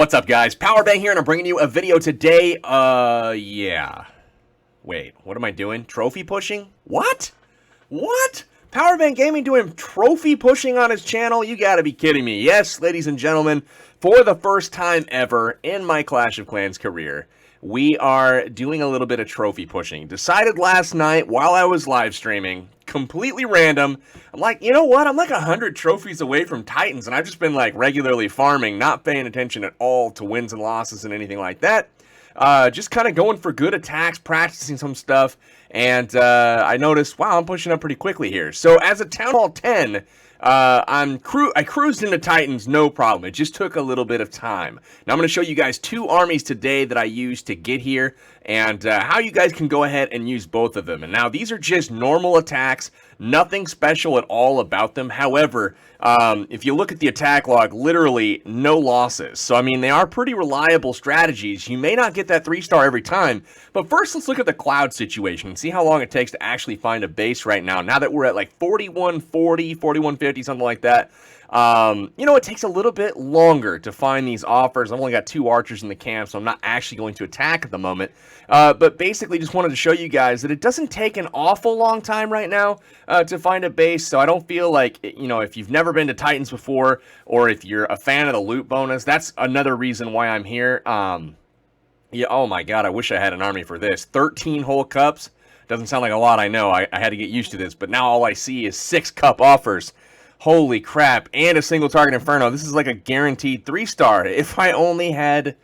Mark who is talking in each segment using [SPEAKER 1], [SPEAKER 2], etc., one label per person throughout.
[SPEAKER 1] What's up, guys? Powerbang here, and I'm bringing you a video today. Yeah. Wait, what am I doing? Trophy pushing? What? What? Powerbang Gaming doing trophy pushing on his channel? You gotta be kidding me. Yes, ladies and gentlemen, for the first time ever in my Clash of Clans career, we are doing a little bit of trophy pushing. Decided last night while I was live streaming, completely random. I'm like, you know what? I'm like 100 trophies away from Titans, and I've just been like regularly farming, not paying attention at all to wins and losses and anything like that. Just kind of going for good attacks, practicing some stuff, and I noticed, wow, I'm pushing up pretty quickly here. So as a Town Hall 10, I cruised into Titans, no problem. It just took a little bit of time. Now I'm going to show you guys two armies today that I used to get here, and how you guys can go ahead and use both of them. And now these are just normal attacks, nothing special at all about them. However, if you look at the attack log, literally no losses. So I mean, they are pretty reliable strategies. You may not get that 3-star every time, but first let's look at the cloud situation and see how long it takes to actually find a base right now. Now that we're at like 4140, 4150, something like that. You know, it takes a little bit longer to find these offers. I've only got 2 archers in the camp, so I'm not actually going to attack at the moment. But basically just wanted to show you guys that it doesn't take an awful long time right now to find a base. So I don't feel like, you know, if you've never been to Titans before, or if you're a fan of the loot bonus, that's another reason why I'm here. Yeah, oh my god, I wish I had an army for this. 13 whole cups. Doesn't sound like a lot, I know. I had to get used to this, but now all I see is 6 cup offers. Holy crap, and a single target Inferno. This is like a guaranteed 3-star if I only had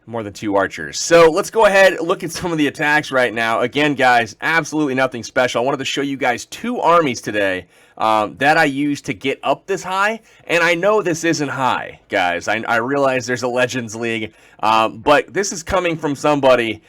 [SPEAKER 1] more than 2 archers. So let's go ahead and look at some of the attacks right now. Again, guys, absolutely nothing special. I wanted to show you guys 2 armies today that I used to get up this high. And I know this isn't high, guys. I realize there's a Legends League, but this is coming from somebody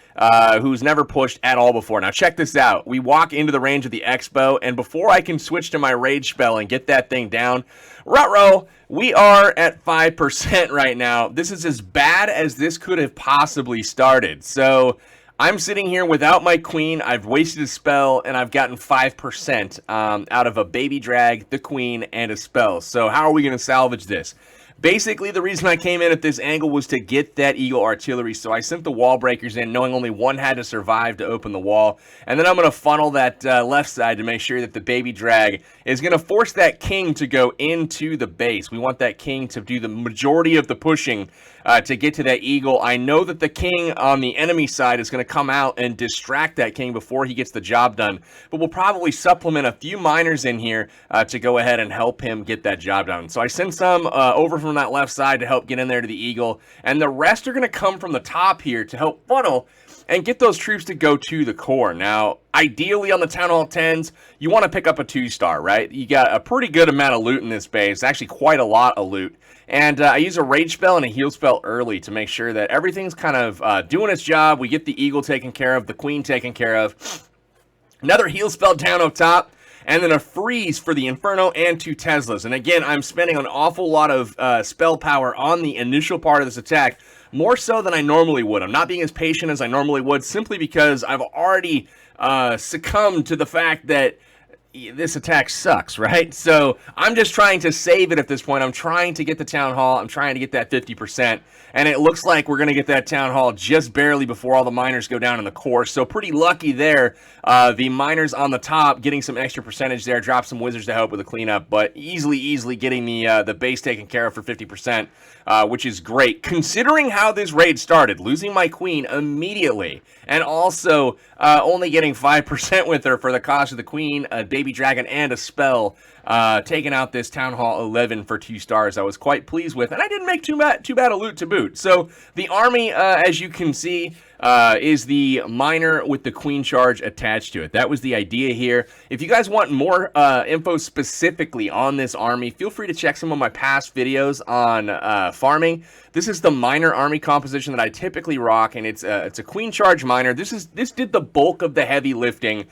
[SPEAKER 1] who's never pushed at all before. Now check this out. We walk into the range of the Expo, and before I can switch to my Rage spell and get that thing down, ruh-roh, we are at 5% right now. This is as bad as this could have possibly started. So I'm sitting here without my queen. I've wasted a spell, and I've gotten 5% out of a baby drag, the queen, and a spell. So how are we going to salvage this? Basically, the reason I came in at this angle was to get that Eagle Artillery, so I sent the wall breakers in, knowing only one had to survive to open the wall. And then I'm going to funnel that left side to make sure that the baby drag is going to force that king to go into the base. We want that king to do the majority of the pushing to get to that eagle. I know that the king on the enemy side is going to come out and distract that king before he gets the job done, but we'll probably supplement a few miners in here to go ahead and help him get that job done. So I send some over from that left side to help get in there to the eagle, and the rest are going to come from the top here to help funnel and get those troops to go to the core. Now, ideally on the Town Hall 10s, you want to pick up a 2-star, right? You got a pretty good amount of loot in this base, actually quite a lot of loot. And I use a Rage spell and a Heal spell early to make sure that everything's kind of doing its job. We get the Eagle taken care of, the Queen taken care of. Another Heal spell down up top, and then a freeze for the Inferno and 2 Teslas. And again, I'm spending an awful lot of spell power on the initial part of this attack, more so than I normally would. I'm not being as patient as I normally would, simply because I've already succumbed to the fact that this attack sucks, right? So I'm just trying to save it at this point. I'm trying to get the Town Hall. I'm trying to get that 50%. And it looks like we're going to get that Town Hall just barely before all the miners go down in the core. So pretty lucky there. The miners on the top getting some extra percentage there. Drop some wizards to help with the cleanup. But easily getting the base taken care of for 50%, which is great. Considering how this raid started, losing my queen immediately. And also only getting 5% with her for the cost of the queen, a baby dragon, and a spell. Taking out this Town Hall 11 for 2 stars I was quite pleased with, and I didn't make too bad a loot to boot. So the army, as you can see, is the miner with the queen charge attached to it. That was the idea here. If you guys want more info specifically on this army, feel free to check some of my past videos on farming. This is the miner army composition that I typically rock, and it's a queen charge miner. This did the bulk of the heavy lifting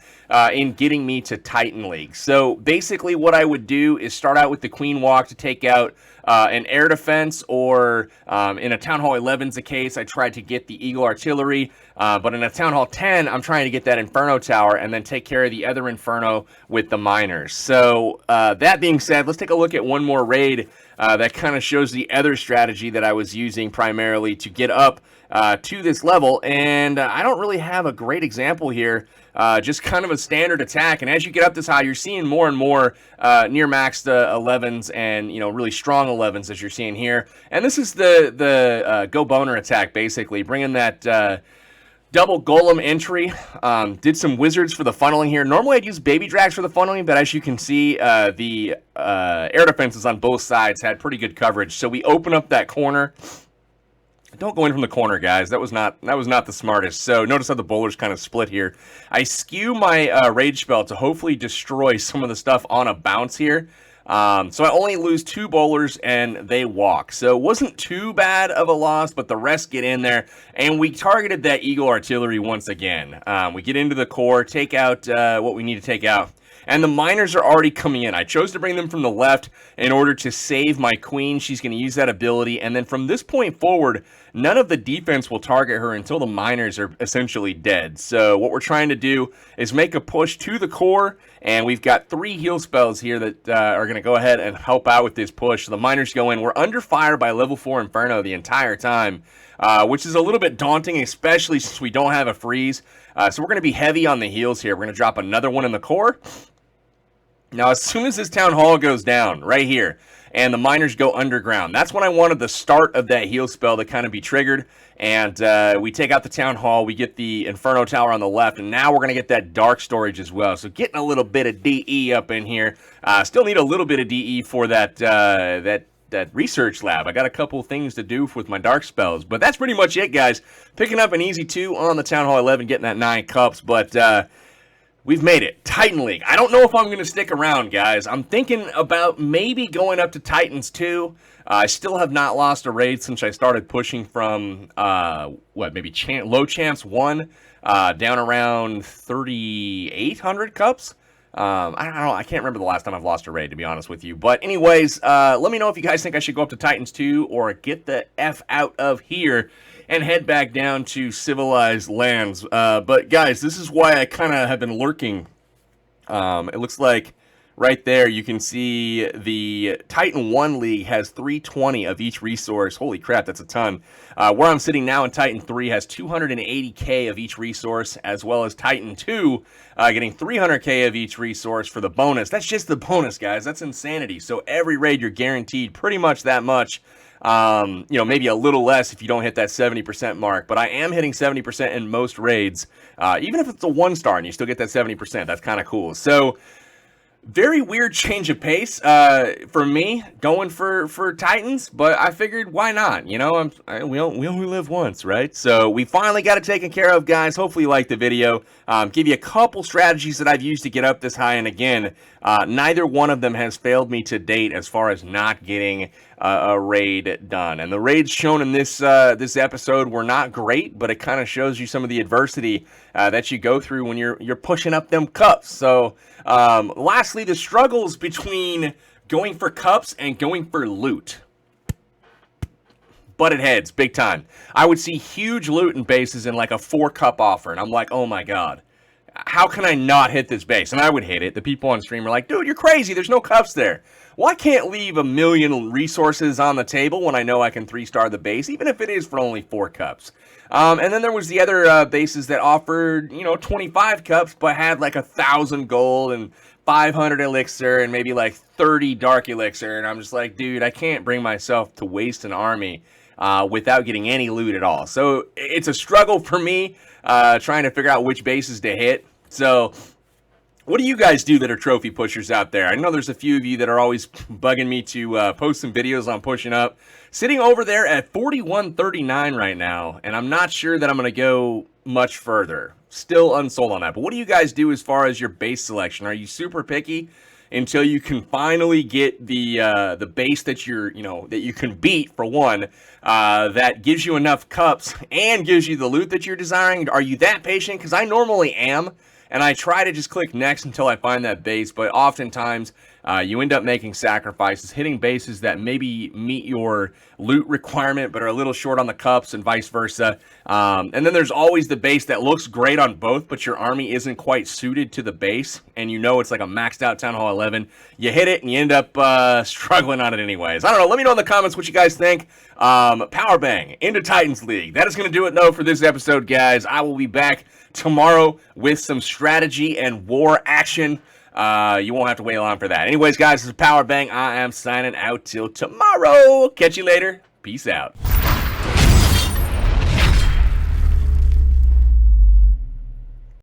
[SPEAKER 1] in getting me to Titan League. So basically what I would do is start out with the queen walk to take out an air defense, or in a Town Hall 11's a case, I tried to get the Eagle Artillery, but in a Town Hall 10, I'm trying to get that Inferno Tower and then take care of the other Inferno with the miners. So that being said, let's take a look at one more raid that kind of shows the other strategy that I was using primarily to get up to this level. And I don't really have a great example here. Just kind of a standard attack, and as you get up this high, you're seeing more and more near max 11s and really strong 11s as you're seeing here. And this is the go boner attack, basically bringing that double golem entry. Did some wizards for the funneling here. Normally I'd use baby drags for the funneling, but as you can see, the air defenses on both sides had pretty good coverage. So we open up that corner. Don't go in from the corner, guys. That was not the smartest. So notice how the bowler's kind of split here. I skew my rage spell to hopefully destroy some of the stuff on a bounce here. So I only lose 2 bowlers and they walk. So it wasn't too bad of a loss, but the rest get in there. And we targeted that Eagle Artillery once again. We get into the core, take out what we need to take out. And the miners are already coming in. I chose to bring them from the left in order to save my queen. She's going to use that ability. And then from this point forward, none of the defense will target her until the miners are essentially dead. So what we're trying to do is make a push to the core. And we've got 3 heal spells here that are going to go ahead and help out with this push. So the miners go in. We're under fire by level 4 Inferno the entire time, which is a little bit daunting, especially since we don't have a freeze. So we're going to be heavy on the heals here. We're going to drop another one in the core. Now, as soon as this town hall goes down, right here, and the miners go underground, that's when I wanted the start of that heal spell to kind of be triggered. And we take out the town hall, we get the Inferno Tower on the left, and now we're going to get that dark storage as well. So getting a little bit of DE up in here. Still need a little bit of DE for that research lab. I got a couple things to do with my dark spells, but that's pretty much it, guys. Picking up an easy 2 on the Town Hall 11, getting that 9 cups, but we've made it. Titan League. I don't know if I'm going to stick around, guys. I'm thinking about maybe going up to Titans 2. I still have not lost a raid since I started pushing from, maybe low champs 1 down around 3,800 cups. I don't know. I can't remember the last time I've lost a raid, to be honest with you. But anyways, let me know if you guys think I should go up to Titans 2 or get the F out of here and head back down to civilized lands. But guys, this is why I kind of have been lurking. It looks like right there you can see the Titan 1 League has 320 of each resource. Holy crap, that's a ton. Where I'm sitting now in Titan 3 has 280k of each resource, as well as Titan 2 getting 300k of each resource for the bonus. That's just the bonus, guys. That's insanity. So every raid you're guaranteed pretty much that much. Maybe a little less if you don't hit that 70% mark, but I am hitting 70% in most raids, even if it's a 1-star and you still get that 70%. That's kind of cool. So very weird change of pace for me going for Titans, but I figured why not? We only live once, right? So we finally got it taken care of, guys. Hopefully you liked the video. Give you a couple strategies that I've used to get up this high, and again, neither one of them has failed me to date as far as not getting a raid done. And the raids shown in this episode were not great, but it kind of shows you some of the adversity that you go through when you're pushing up them cups. So lastly, the struggles between going for cups and going for loot. Butted heads, big time. I would see huge loot in bases in like a 4-cup offer, and I'm like, oh my god, how can I not hit this base? And I would hit it. The people on stream are like, dude, you're crazy, there's no cups there. Well, I can't leave 1 million resources on the table when I know I can 3-star the base, even if it is for only 4 cups. And then there was the other bases that offered, 25 cups, but had like 1,000 gold and 500 elixir and maybe like 30 dark elixir. And I'm just like, dude, I can't bring myself to waste an army without getting any loot at all. So it's a struggle for me trying to figure out which bases to hit. So what do you guys do that are trophy pushers out there? I know there's a few of you that are always bugging me to post some videos on pushing up. Sitting over there at 4139 right now, and I'm not sure that I'm going to go much further. Still unsold on that. But what do you guys do as far as your base selection? Are you super picky until you can finally get the base that that you can beat, for one, that gives you enough cups and gives you the loot that you're desiring? Are you that patient? Because I normally am. And I try to just click next until I find that base, but oftentimes you end up making sacrifices, hitting bases that maybe meet your loot requirement but are a little short on the cups and vice versa. And then there's always the base that looks great on both, but your army isn't quite suited to the base, and you know it's like a maxed out Town Hall 11. You hit it and you end up struggling on it anyways. I don't know. Let me know in the comments what you guys think. Powerbang into Titans League. That is going to do it, though, for this episode, guys. I will be back tomorrow with some strategy and war action. You won't have to wait long for that. Anyways, guys, this is Powerbang. I am signing out till tomorrow. Catch you later. Peace out.